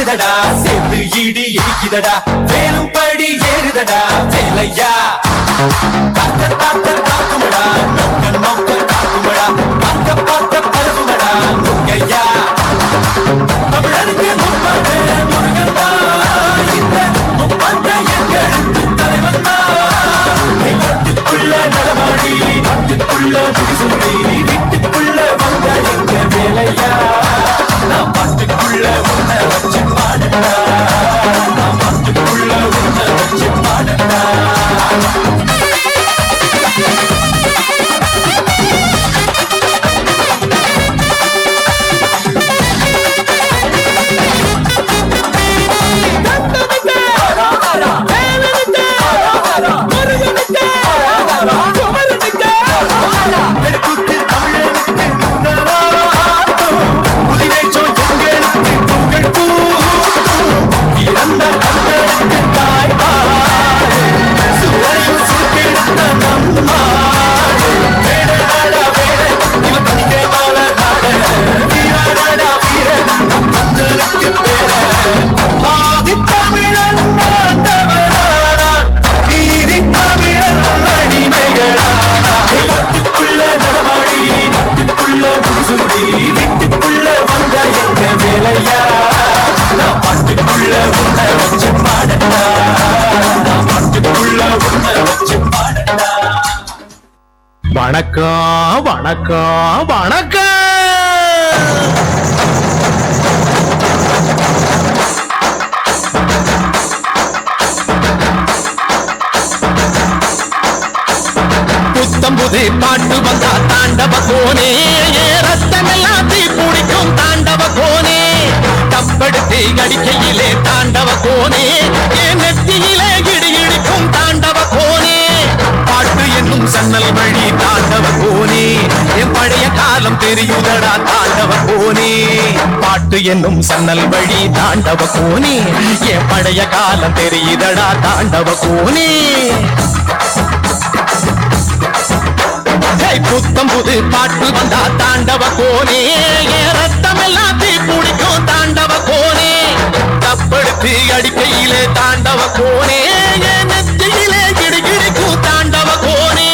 அடிக்குதடா சேர்த்து இடி இடிக்குதடா வேலும் படி ஏறுதடா வேலையா காத்த காத்த காக்குமடா நோக்க நோக்க காக்குமடா பார்க்க பார்க்க பரவுமடா முகையா தமிழருக்கு முப்பாட்டு முருகந்தா இந்த முப்பாட்ட எங்களுக்கு தலைவன் நாட்டுக்குள்ள நடமாடி நாட்டுக்குள்ள முடிசுடி வீட்டுக்குள்ள வந்த எங்க வேலையா நான் பாட்டுக்குள்ள உன்னை வச்சு பாடட்டா நான் பாட்டுக்குள்ள உன்னை வச்சு பாடட்டா வணக்கம் வணக்கம் வணக்கம். புத்தம்புது பாட்டு வந்தா தாண்டவ கோனே ரத்தமெல்லாம் தீ பிடிக்கும் தாண்டவ கோனே தப்படுத்தி அடிக்கையிலே தாண்டவ கோனே நெத்தியிலே இடி இடிக்கும் தாண்டவ கோனே பாட்டு என்னும் சன்னல் வழி தாண்டவ கோனே என் பழைய காலம் தெரியுதடா தாண்டவ கோனே பாட்டு என்னும் சன்னல் வழி தாண்டவ கோனே என் பழைய காலம் தெரியுதடா தாண்டவ கோனே புத்தம் புது பாட்டு வந்தா தாண்டவ கோனே ரத்தம் எல்லாம் தீ பிடிக்கும் தாண்டவ கோனே தப்படுத்தி அடிக்கையிலே தாண்டவ கோனே நெத்தியிலே கிடிகிடிக்கும் தாண்டவ கோனே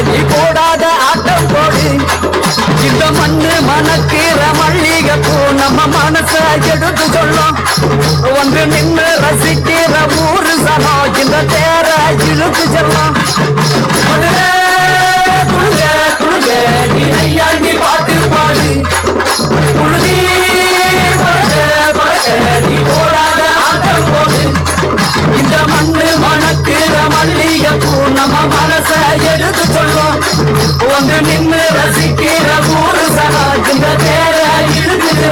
நீ போடாத ஆட்டம் போடு இந்த மண்ணு மணக்கிற மல்லிகைப்பூ நம்ம மனச எடுத்து சொல்லும் ஒன்று நின்று ரசிக்கிற ஊரு சனம் இந்த தேர இழுத்து செல்லும் நீ ஐயாண்டி பாட்டு பாடு புழுதி நீ போடாத ஆட்டம் போடு இந்த மண்ணு மணக்கிற மல்லிகைப்பூ நம்ம மனச எடுத்து சொல்லும் ஒன்று நின்று ரசிக்கிற ஊரு சனா இந்த தேர இழுத்து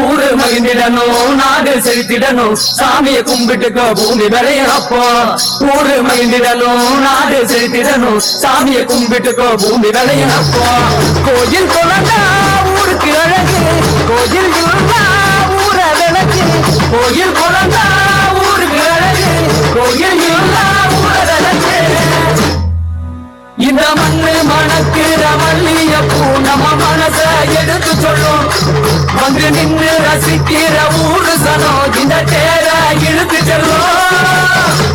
ஊரு மகிழ்ந்திடணும் நாடு செலுத்திடணும் சாமியை கும்பிட்டுக்கோ பூமி விளையப்போ ஊரு மகிழ்ந்திடணும் நாடு செலுத்திடணும் சாமியை கும்பிட்டுக்கோ பூமி விளையப்போ கோயில் குழந்தா ஊருக்கு அழகு கோயில் இருந்தா ஊர விளக்கு கோயில் குழந்தா ஊருக்கு அழகு கோயில் இருந்தா ஊர விளக்கு இந்த மண்ணு மணக்கிற மல்லிகைப்பூ நம்ம மனச எடுத்து சொல்லும் வந்து நின்று ரசிக்கிற ஊரு சனம் இந்த தேர இழுத்து செல்லும்